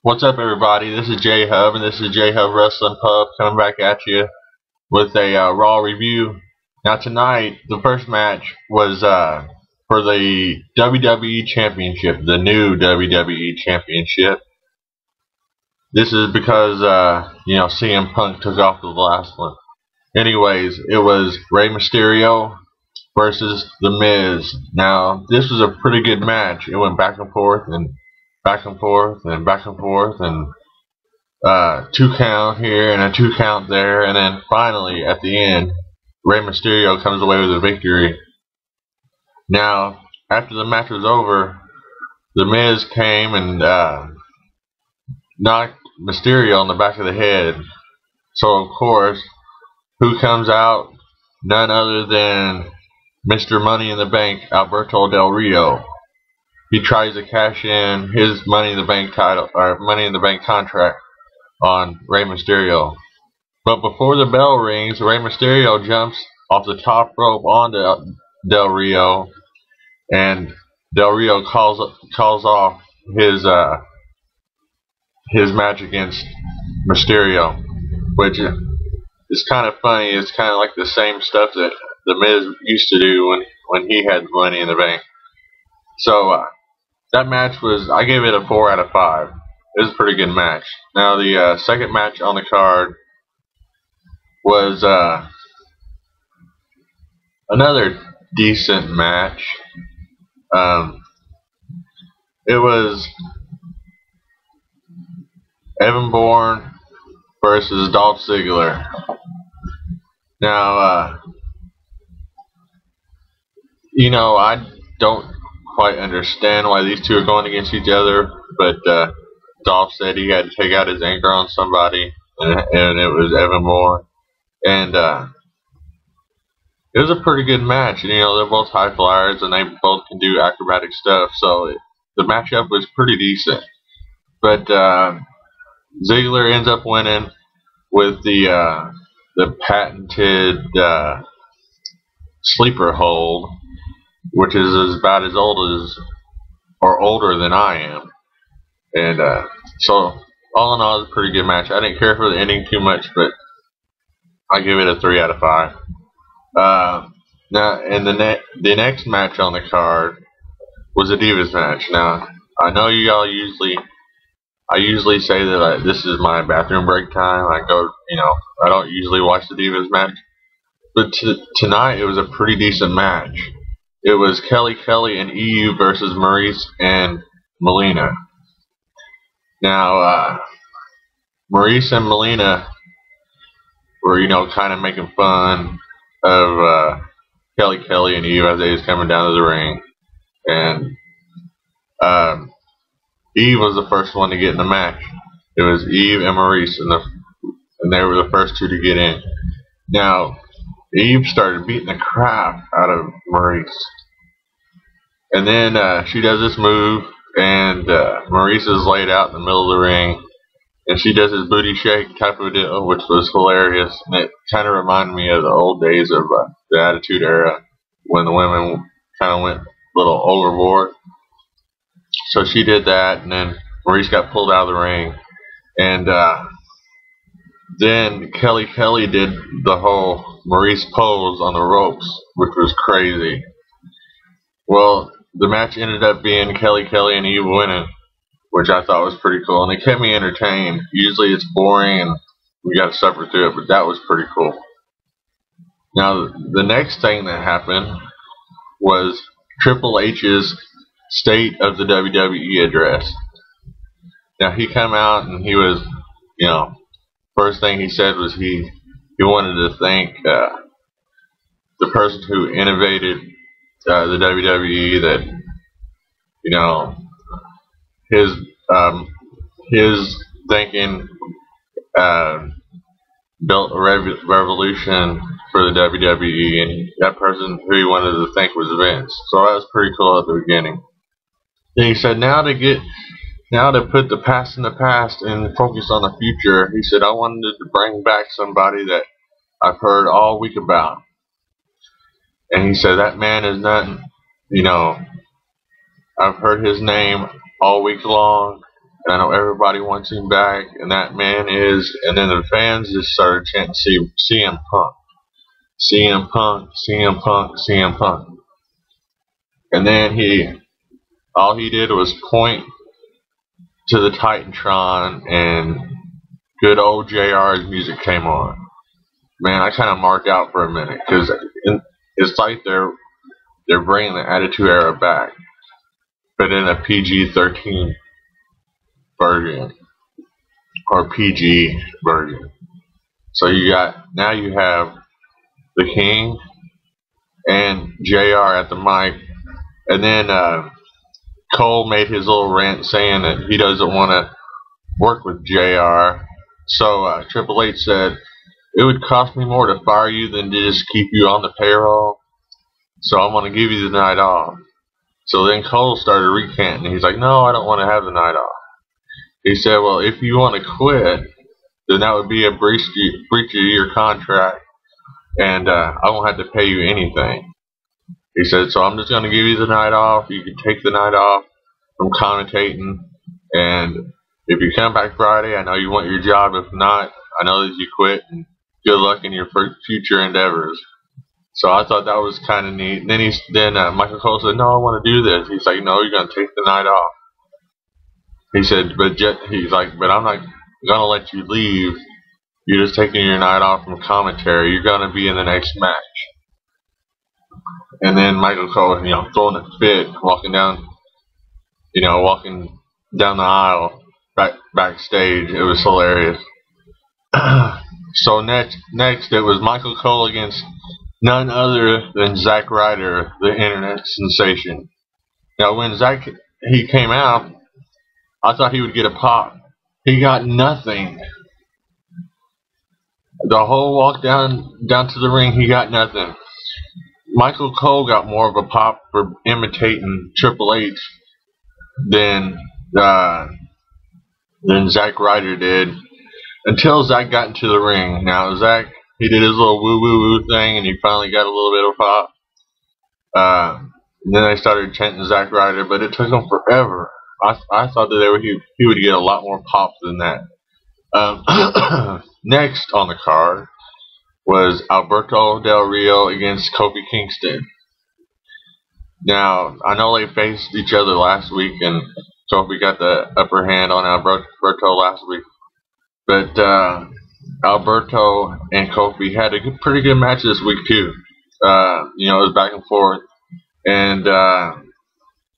What's up, everybody? This is J Hub, and this is J Hub Wrestling Pub coming back at you with a Raw review. Now, tonight, the first match was for the WWE Championship, the new WWE Championship. This is because, CM Punk took off the last one. Anyways, it was Rey Mysterio versus The Miz. Now, this was a pretty good match. It went back and forth and back and forth and back and forth, and 2 count here and a 2 count there, and then finally at the end, Rey Mysterio comes away with a victory. Now, after the match was over, The Miz came and knocked Mysterio on the back of the head. So of course, who comes out? None other than Mr. Money in the Bank, Alberto Del Rio. He tries to cash in his Money in the Bank title, or Money in the Bank contract, on Rey Mysterio. But before the bell rings, Rey Mysterio jumps off the top rope onto Del Rio, and Del Rio calls off his match against Mysterio, which is kind of funny. It's kind of like the same stuff that The Miz used to do when he had Money in the Bank. So that match was, I gave it a 4 out of 5. It was a pretty good match. Now the second match on the card was another decent match. It was Evan Bourne versus Dolph Ziggler. Now, I don't quite understand why these two are going against each other, but Dolph said he had to take out his anger on somebody, and it was Evan Bourne. And it was a pretty good match. They're both high flyers, and they both can do acrobatic stuff, so the matchup was pretty decent. But Ziggler ends up winning with the patented sleeper hold, which is about as old as, or older than I am. And so, all in all, it was a pretty good match. I didn't care for the ending too much, but I give it a 3 out of 5. Now, and the next match on the card was a Divas match. Now, I know I usually say that this is my bathroom break time. I don't usually watch the Divas match, but tonight it was a pretty decent match. It was Kelly and EU versus Maurice and Melina. Now, Maurice and Melina were, kind of making fun of Kelly and Eve as they was coming down to the ring. And Eve was the first one to get in the match. It was Eve and Maurice, and they were the first two to get in. Now, Eve started beating the crap out of Maurice. And then she does this move, and Maurice is laid out in the middle of the ring, and she does this booty shake type of deal, which was hilarious. And it kind of reminded me of the old days of the Attitude Era, when the women kind of went a little overboard. So she did that, and then Maurice got pulled out of the ring. And then Kelly did the whole Maurice pose on the ropes, which was crazy. Well, the match ended up being Kelly and Eve winning, which I thought was pretty cool, and it kept me entertained. Usually it's boring and we got to suffer through it, but that was pretty cool. Now, the next thing that happened was Triple H's State of the WWE address. Now, he came out and he was, first thing he said was he wanted to thank the person who innovated the WWE, that his thinking built a revolution for the WWE, and that person who he wanted to thank was Vince. So that was pretty cool at the beginning. Then he said, now to put the past in the past and focus on the future, he said, I wanted to bring back somebody that I've heard all week about. And he said, that man is nothing, I've heard his name all week long. and I know everybody wants him back, and that man is. And then the fans just started chanting CM Punk, CM Punk, CM Punk, CM Punk. And then all he did was point to the Titantron, and good old JR's music came on. Man, I kind of marked out for a minute, because it's like they're bringing the Attitude Era back, but in a PG-13 version, or PG version. So now you have the King and JR at the mic, and then Cole made his little rant saying that he doesn't want to work with JR. So Triple H said, it would cost me more to fire you than to just keep you on the payroll, so I'm going to give you the night off. So then Cole started recanting. He's like, no, I don't want to have the night off. He said, well, if you want to quit, then that would be a breach of your contract, and I won't have to pay you anything. He said, so I'm just going to give you the night off. You can take the night off from commentating, and if you come back Friday, I know you want your job. If not, I know that you quit, and good luck in your future endeavors. So I thought that was kind of neat. Then Michael Cole said, no, I want to do this. He's like, no, you're going to take the night off. He said, but I'm not going to let you leave. You're just taking your night off from commentary. You're going to be in the next match. And then Michael Cole, throwing a fit, walking down the aisle backstage. It was hilarious. So next it was Michael Cole against none other than Zack Ryder, the internet sensation. Now when he came out, I thought he would get a pop. He got nothing. The whole walk down to the ring, he got nothing. Michael Cole got more of a pop for imitating Triple H than Zack Ryder did, until Zack got into the ring. Now Zack, he did his little woo woo woo thing, and he finally got a little bit of pop. And then they started chanting Zack Ryder, but it took him forever. I thought that he would get a lot more pop than that. Next on the card was Alberto Del Rio against Kofi Kingston. Now, I know they faced each other last week, and Kofi got the upper hand on Alberto last week. But Alberto and Kofi had a pretty good match this week, too. It was back and forth. And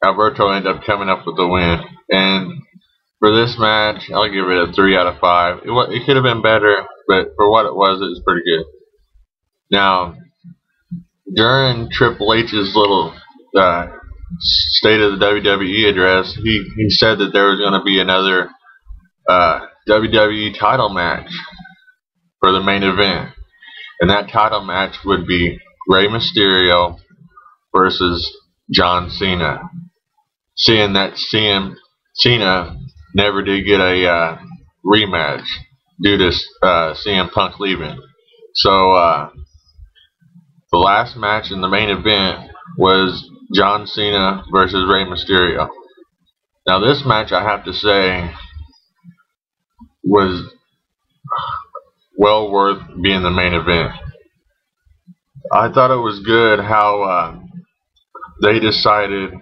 Alberto ended up coming up with the win. And for this match, I'll give it a 3 out of 5. It could have been better, but for what it was pretty good. Now, during Triple H's little State of the WWE address, he said that there was going to be another WWE title match for the main event. And that title match would be Rey Mysterio versus John Cena. Seeing that Cena never did get a rematch due to CM Punk leaving. So the last match in the main event was John Cena versus Rey Mysterio. Now this match, I have to say, was well worth being the main event. I thought it was good how they decided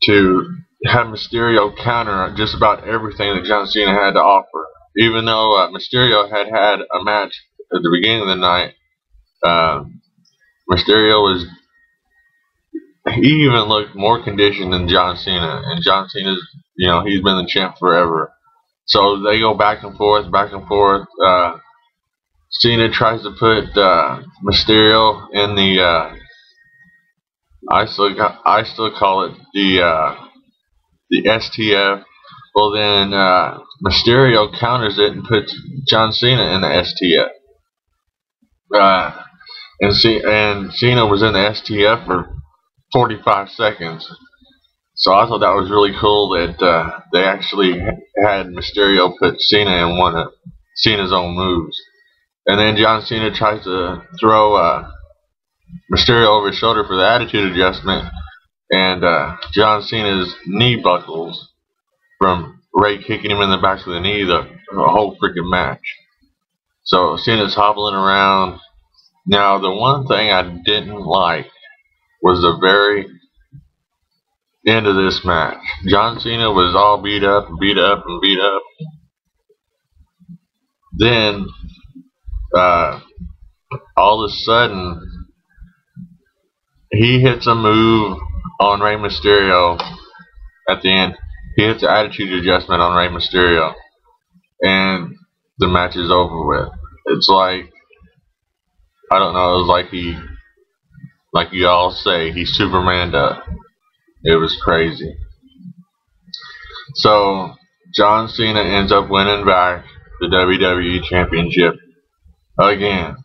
to have Mysterio counter just about everything that John Cena had to offer. Even though Mysterio had a match at the beginning of the night, Mysterio he even looked more conditioned than John Cena. And John Cena's, he's been the champ forever. So they go back and forth, back and forth. Cena tries to put Mysterio in the I still call it the STF. Well then Mysterio counters it and puts John Cena in the STF. And Cena was in the STF for 45 seconds. So I thought that was really cool that they actually had Mysterio put Cena in one of Cena's own moves. And then John Cena tries to throw Mysterio over his shoulder for the attitude adjustment, and John Cena's knee buckles from Ray kicking him in the back of the knee the whole freaking match. So Cena's hobbling around. Now the one thing I didn't like was the very end of this match. John Cena was all beat up and beat up and beat up. Then all of a sudden he hits a move on Rey Mysterio at the end. He hits the attitude adjustment on Rey Mysterio, and the match is over with. It's like, I don't know, it was like you all say, he Supermaned up. It was crazy. So John Cena ends up winning back the WWE Championship again.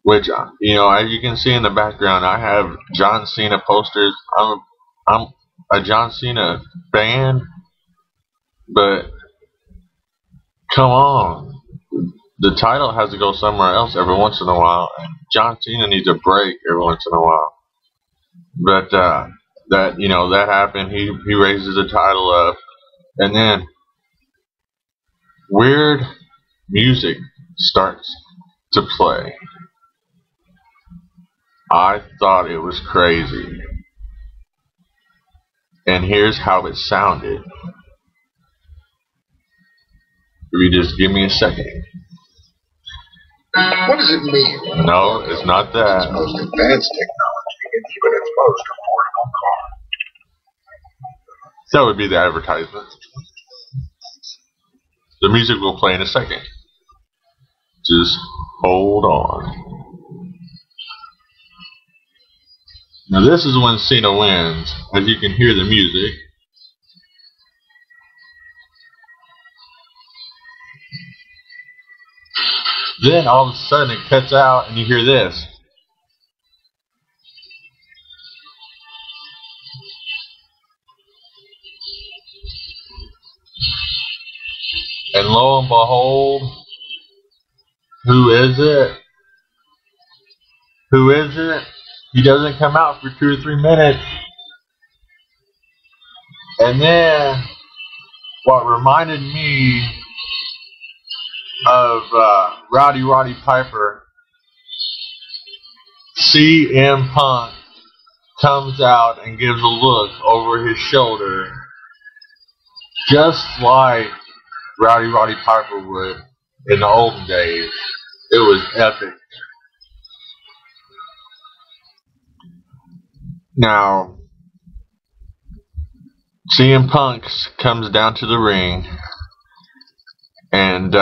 Which, you know, as you can see in the background, I have John Cena posters. I'm a John Cena fan, but come on. The title has to go somewhere else every once in a while, and John Cena needs a break every once in a while. But that happened. He raises the title up, and then weird music starts to play. I thought it was crazy. And here's how it sounded. If you just give me a second. What does it mean? No, it's not that. It's most advanced technology and even its most affordable car. That would be the advertisement. The music will play in a second. Just hold on. Now this is when Cena wins. As you can hear the music. Then all of a sudden it cuts out and you hear this. And lo and behold, who is it? Who is it? He doesn't come out for 2 or 3 minutes. And then, what reminded me of Roddy Piper, CM Punk comes out and gives a look over his shoulder, just like Roddy Piper would in the olden days. It was epic. Now, CM Punk comes down to the ring, and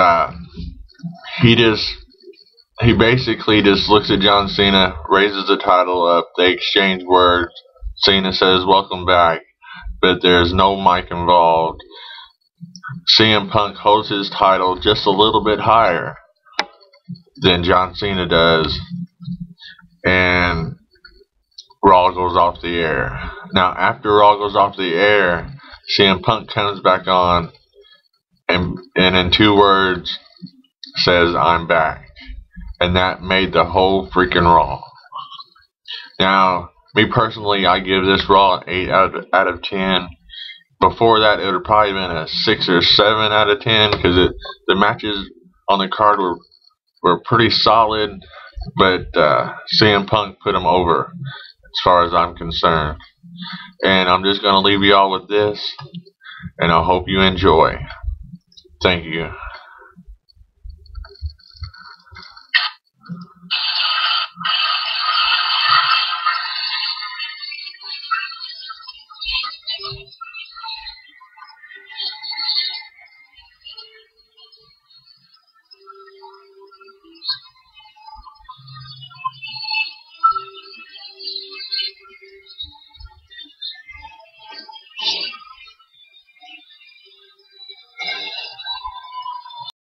he basically just looks at John Cena, raises the title up, they exchange words. Cena says, "Welcome back," but there's no mic involved. CM Punk holds his title just a little bit higher than John Cena does, and Raw goes off the air. Now, after Raw goes off the air, CM Punk comes back on and in 2 words says, "I'm back." And that made the whole freaking Raw. Now, me personally, I give this Raw an 8 out of 10. Before that, it would have probably been a 6 or 7 out of 10 because the matches on the card were pretty solid, but CM Punk put them over as far as I'm concerned. And I'm just going to leave you all with this, and I hope you enjoy. Thank you.